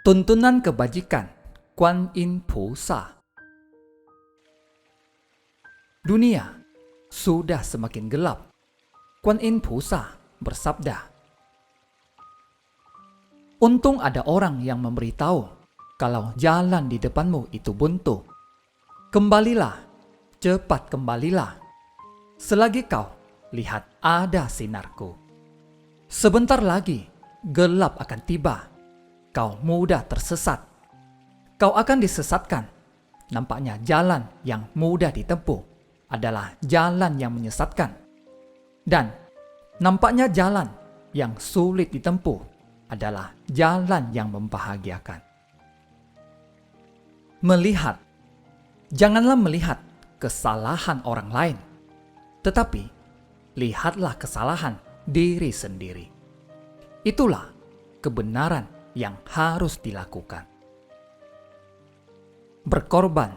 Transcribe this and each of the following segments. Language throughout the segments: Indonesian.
Tuntunan kebajikan Kuan Yin Pusa. Dunia sudah semakin gelap. Kuan Yin Pusa bersabda, "Untung ada orang yang memberitahu kalau jalan di depanmu itu buntu. Kembalilah, cepat kembalilah. Selagi kau lihat ada sinarku. Sebentar lagi gelap akan tiba. Kau mudah tersesat. Kau akan disesatkan. Nampaknya jalan yang mudah ditempuh adalah jalan yang menyesatkan. Dan nampaknya jalan yang sulit ditempuh adalah jalan yang membahagiakan." Melihat. Janganlah melihat kesalahan orang lain, tetapi lihatlah kesalahan diri sendiri. Itulah kebenaran yang harus dilakukan. Berkorban.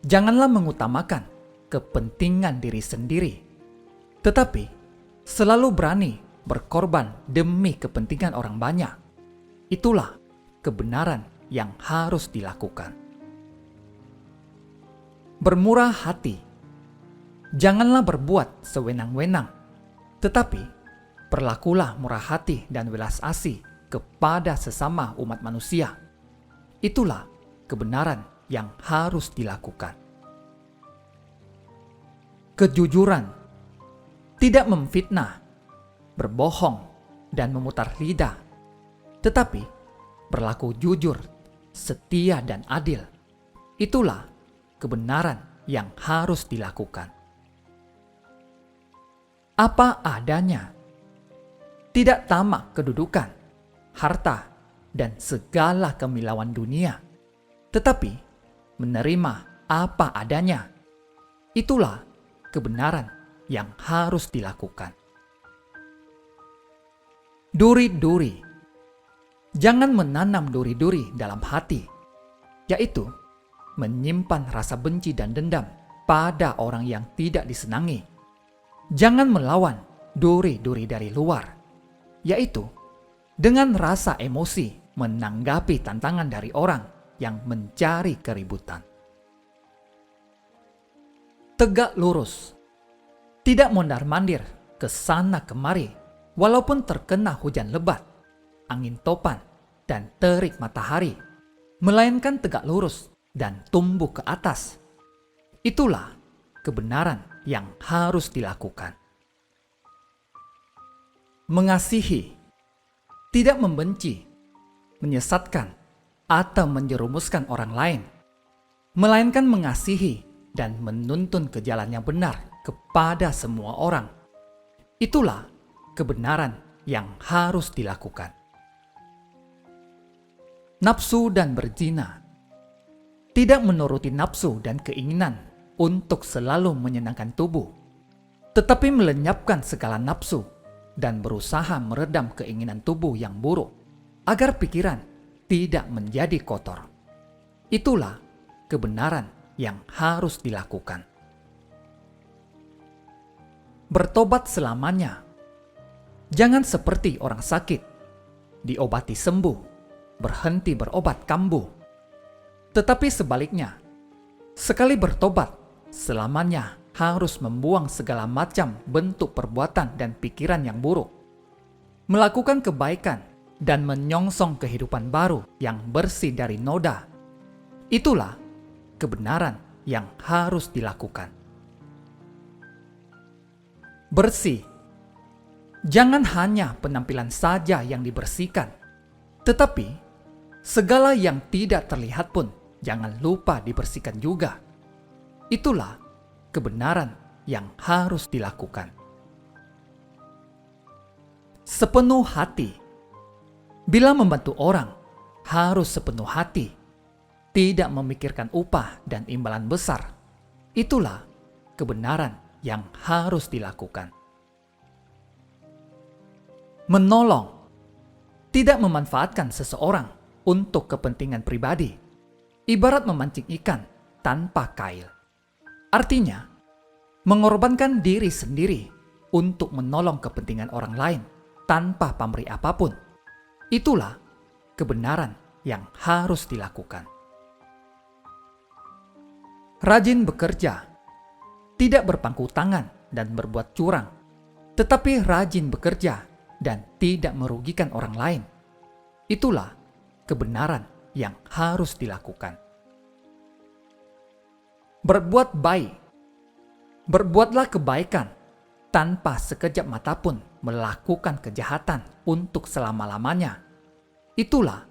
Janganlah mengutamakan kepentingan diri sendiri, tetapi selalu berani berkorban demi kepentingan orang banyak. Itulah kebenaran yang harus dilakukan. Bermurah hati. Janganlah berbuat sewenang-wenang, tetapi berlakulah murah hati dan welas asih kepada sesama umat manusia. Itulah kebenaran yang harus dilakukan. Kejujuran. Tidak memfitnah, berbohong, dan memutar lidah, tetapi berlaku jujur, setia, dan adil. Itulah kebenaran yang harus dilakukan. Apa adanya. Tidak tamak kedudukan, harta, dan segala kemilauan dunia, tetapi menerima apa adanya. Itulah kebenaran yang harus dilakukan. Duri-duri. Jangan menanam duri-duri dalam hati, yaitu menyimpan rasa benci dan dendam pada orang yang tidak disenangi. Jangan melawan duri-duri dari luar, yaitu dengan rasa emosi menanggapi tantangan dari orang yang mencari keributan. Tegak lurus. Tidak mondar-mandir ke sana kemari walaupun terkena hujan lebat, angin topan, dan terik matahari, melainkan tegak lurus dan tumbuh ke atas. Itulah kebenaran yang harus dilakukan. Mengasihi. Tidak membenci, menyesatkan, atau menjerumuskan orang lain, melainkan mengasihi dan menuntun ke jalan yang benar kepada semua orang. Itulah kebenaran yang harus dilakukan. Nafsu dan berzina. Tidak menuruti nafsu dan keinginan untuk selalu menyenangkan tubuh, tetapi melenyapkan segala nafsu dan berusaha meredam keinginan tubuh yang buruk agar pikiran tidak menjadi kotor. Itulah kebenaran yang harus dilakukan. Bertobat selamanya. Jangan seperti orang sakit, diobati sembuh, berhenti berobat kambuh. Tetapi sebaliknya, sekali bertobat, selamanya harus membuang segala macam bentuk perbuatan dan pikiran yang buruk, melakukan kebaikan, dan menyongsong kehidupan baru yang bersih dari noda. Itulah kebenaran yang harus dilakukan. Bersih. Jangan hanya penampilan saja yang dibersihkan, tetapi segala yang tidak terlihat pun jangan lupa dibersihkan juga. Itulah kebenaran yang harus dilakukan. Sepenuh hati. Bila membantu orang, harus sepenuh hati, tidak memikirkan upah dan imbalan besar. Itulah kebenaran yang harus dilakukan. Menolong. Tidak memanfaatkan seseorang untuk kepentingan pribadi, ibarat memancing ikan tanpa kail. Artinya, mengorbankan diri sendiri untuk menolong kepentingan orang lain tanpa pamrih apapun. Itulah kebenaran yang harus dilakukan. Rajin bekerja, tidak berpangku tangan dan berbuat curang, tetapi rajin bekerja dan tidak merugikan orang lain. Itulah kebenaran yang harus dilakukan. Berbuat baik, berbuatlah kebaikan tanpa sekejap mata pun melakukan kejahatan untuk selama-lamanya. Itulah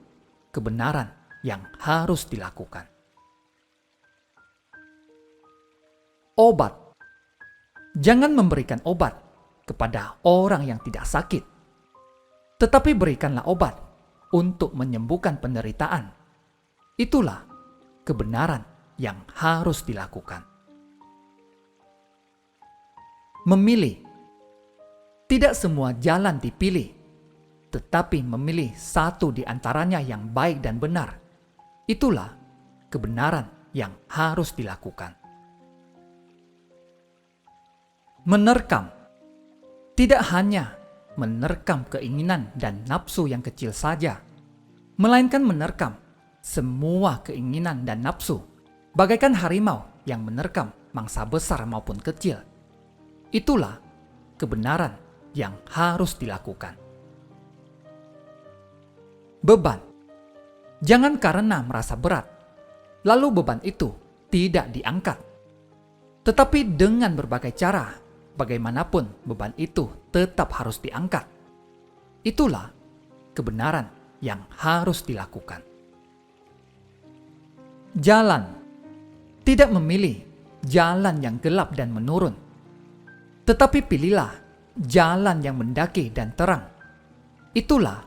kebenaran yang harus dilakukan. Obat. Jangan memberikan obat kepada orang yang tidak sakit, tetapi berikanlah obat untuk menyembuhkan penderitaan. Itulah kebenaran yang harus dilakukan. Memilih. Tidak semua jalan dipilih, tetapi memilih satu di antaranya yang baik dan benar. Itulah kebenaran yang harus dilakukan. Menerkam. Tidak hanya menerkam keinginan dan nafsu yang kecil saja, melainkan menerkam semua keinginan dan nafsu, bagaikan harimau yang menerkam mangsa besar maupun kecil. Itulah kebenaran yang harus dilakukan. Beban. Jangan karena merasa berat, lalu beban itu tidak diangkat. Tetapi dengan berbagai cara, bagaimanapun beban itu tetap harus diangkat. Itulah kebenaran yang harus dilakukan. Jalan. Tidak memilih jalan yang gelap dan menurun, tetapi pilihlah jalan yang mendaki dan terang. Itulah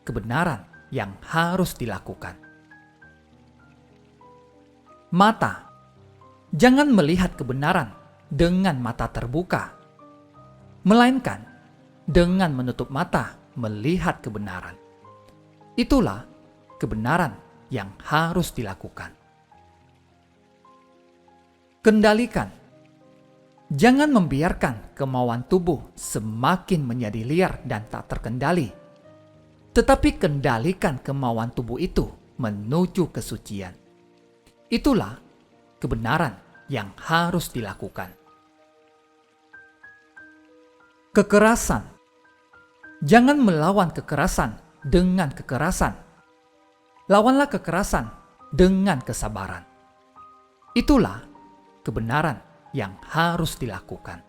kebenaran yang harus dilakukan. Mata. Jangan melihat kebenaran dengan mata terbuka, melainkan dengan menutup mata melihat kebenaran. Itulah kebenaran yang harus dilakukan. Kendalikan. Jangan membiarkan kemauan tubuh semakin menjadi liar dan tak terkendali, tetapi kendalikan kemauan tubuh itu menuju kesucian. Itulah kebenaran yang harus dilakukan. Kekerasan. Jangan melawan kekerasan dengan kekerasan. Lawanlah kekerasan dengan kesabaran. Itulah kebenaran yang harus dilakukan.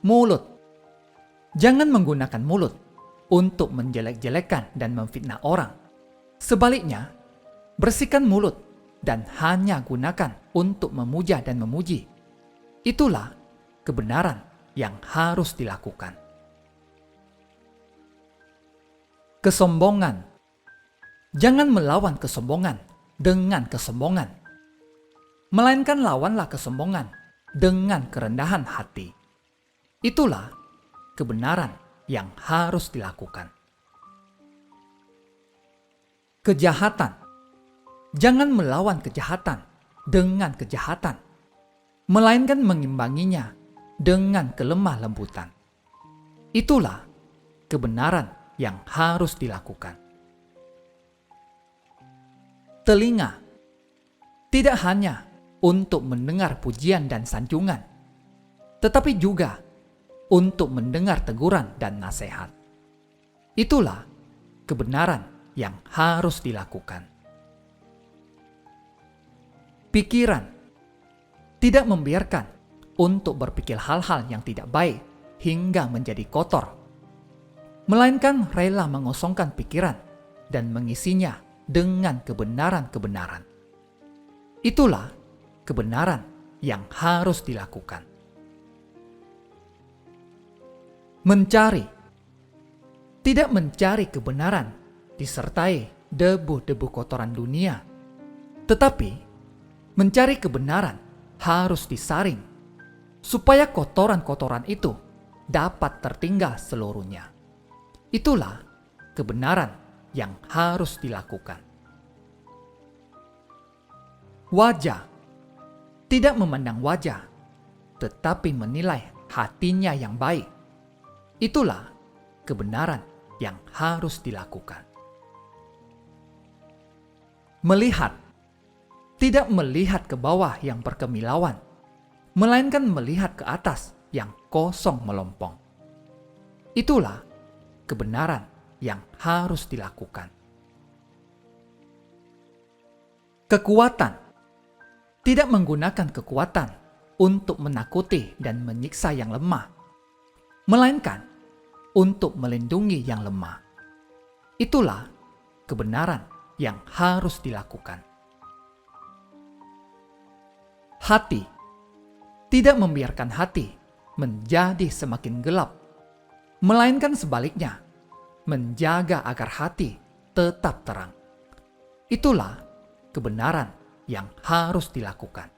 Mulut. Jangan menggunakan mulut untuk menjelek-jelekan dan memfitnah orang. Sebaliknya, bersihkan mulut dan hanya gunakan untuk memuja dan memuji. Itulah kebenaran yang harus dilakukan. Kesombongan. Jangan melawan kesombongan dengan kesombongan, melainkan lawanlah kesombongan dengan kerendahan hati. Itulah kebenaran yang harus dilakukan. Kejahatan. Jangan melawan kejahatan dengan kejahatan, melainkan mengimbanginya dengan kelemah lembutan. Itulah kebenaran yang harus dilakukan. Telinga. Tidak hanya untuk mendengar pujian dan sanjungan, tetapi juga untuk mendengar teguran dan nasihat. Itulah kebenaran yang harus dilakukan. Pikiran. Tidak membiarkan untuk berpikir hal-hal yang tidak baik hingga menjadi kotor, melainkan rela mengosongkan pikiran dan mengisinya dengan kebenaran-kebenaran. Itulah kebenaran yang harus dilakukan. Mencari. Tidak mencari kebenaran disertai debu-debu kotoran dunia, tetapi mencari kebenaran harus disaring supaya kotoran-kotoran itu dapat tertinggal seluruhnya. Itulah kebenaran yang harus dilakukan. Wajah. Tidak memandang wajah, tetapi menilai hatinya yang baik. Itulah kebenaran yang harus dilakukan. Melihat, tidak melihat ke bawah yang berkemilauan, melainkan melihat ke atas yang kosong melompong. Itulah kebenaran yang harus dilakukan. Kekuatan, tidak menggunakan kekuatan untuk menakuti dan menyiksa yang lemah, melainkan untuk melindungi yang lemah. Itulah kebenaran yang harus dilakukan. Hati, tidak membiarkan hati menjadi semakin gelap, melainkan sebaliknya, menjaga agar hati tetap terang. Itulah kebenaran yang harus dilakukan.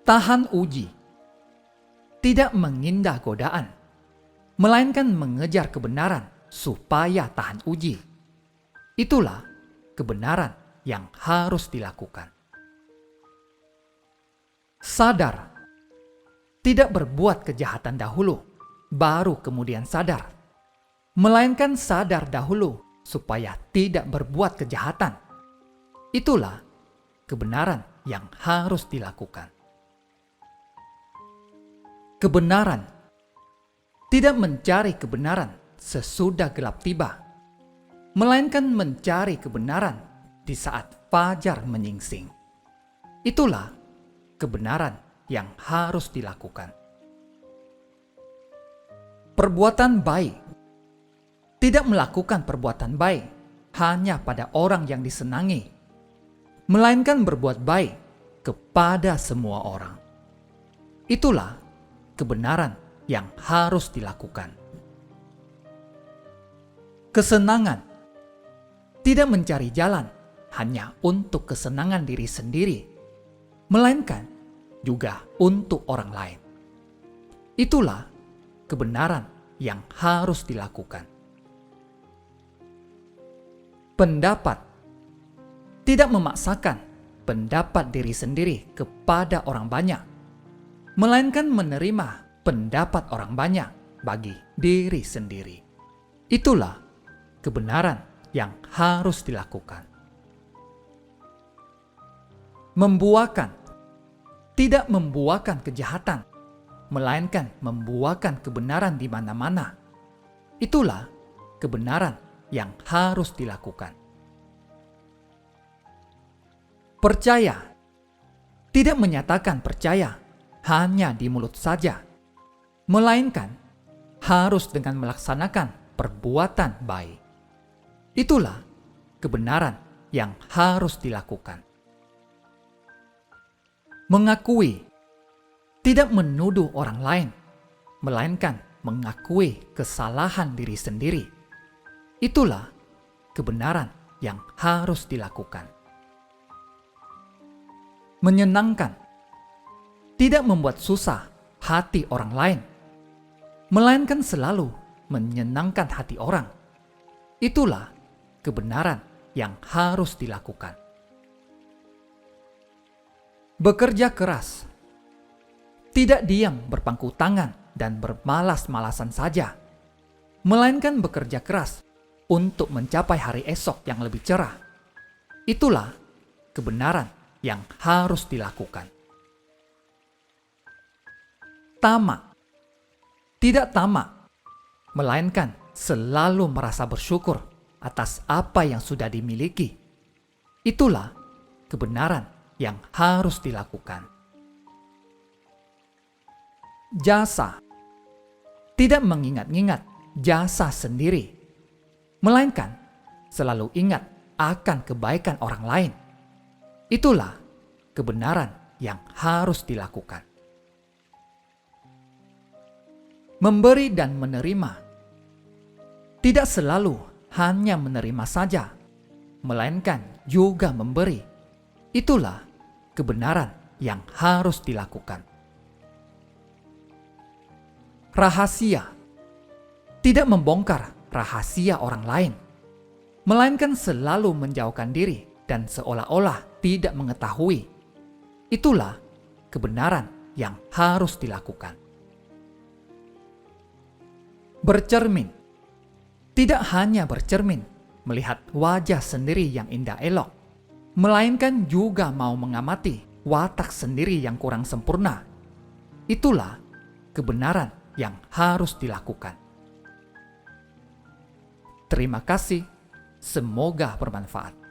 Tahan uji, tidak mengindah godaan, melainkan mengejar kebenaran supaya tahan uji. Itulah kebenaran yang harus dilakukan. Sadar, tidak berbuat kejahatan dahulu, baru kemudian sadar, melainkan sadar dahulu supaya tidak berbuat kejahatan. Itulah kebenaran yang harus dilakukan. Kebenaran, tidak mencari kebenaran sesudah gelap tiba, melainkan mencari kebenaran di saat fajar menyingsing. Itulah kebenaran yang harus dilakukan. Perbuatan baik, tidak melakukan perbuatan baik hanya pada orang yang disenangi, melainkan berbuat baik kepada semua orang. Itulah kebenaran yang harus dilakukan. Kesenangan, tidak mencari jalan hanya untuk kesenangan diri sendiri, melainkan juga untuk orang lain. Itulah kebenaran yang harus dilakukan. Pendapat, tidak memaksakan pendapat diri sendiri kepada orang banyak, melainkan menerima pendapat orang banyak bagi diri sendiri. Itulah kebenaran yang harus dilakukan. Membuahkan, tidak membuahkan kejahatan, melainkan membuahkan kebenaran di mana-mana. Itulah kebenaran yang harus dilakukan. Percaya, tidak menyatakan percaya hanya di mulut saja, melainkan harus dengan melaksanakan perbuatan baik. Itulah kebenaran yang harus dilakukan. Mengakui, tidak menuduh orang lain, melainkan mengakui kesalahan diri sendiri. Itulah kebenaran yang harus dilakukan. Menyenangkan, tidak membuat susah hati orang lain, melainkan selalu menyenangkan hati orang. Itulah kebenaran yang harus dilakukan. Bekerja keras, tidak diam berpangku tangan dan bermalas-malasan saja, melainkan bekerja keras untuk mencapai hari esok yang lebih cerah. Itulah kebenaran yang harus dilakukan. Tamak, tidak tamak, melainkan selalu merasa bersyukur atas apa yang sudah dimiliki. Itulah kebenaran yang harus dilakukan. Jasa, tidak mengingat-ingat jasa sendiri, melainkan selalu ingat akan kebaikan orang lain. Itulah kebenaran yang harus dilakukan. Memberi dan menerima, tidak selalu hanya menerima saja, melainkan juga memberi. Itulah kebenaran yang harus dilakukan. Rahasia, tidak membongkar rahasia orang lain, melainkan selalu menjauhkan diri dan seolah-olah tidak mengetahui. Itulah kebenaran yang harus dilakukan. Bercermin, tidak hanya bercermin, melihat wajah sendiri yang indah elok, melainkan juga mau mengamati watak sendiri yang kurang sempurna. Itulah kebenaran yang harus dilakukan. Terima kasih, semoga bermanfaat.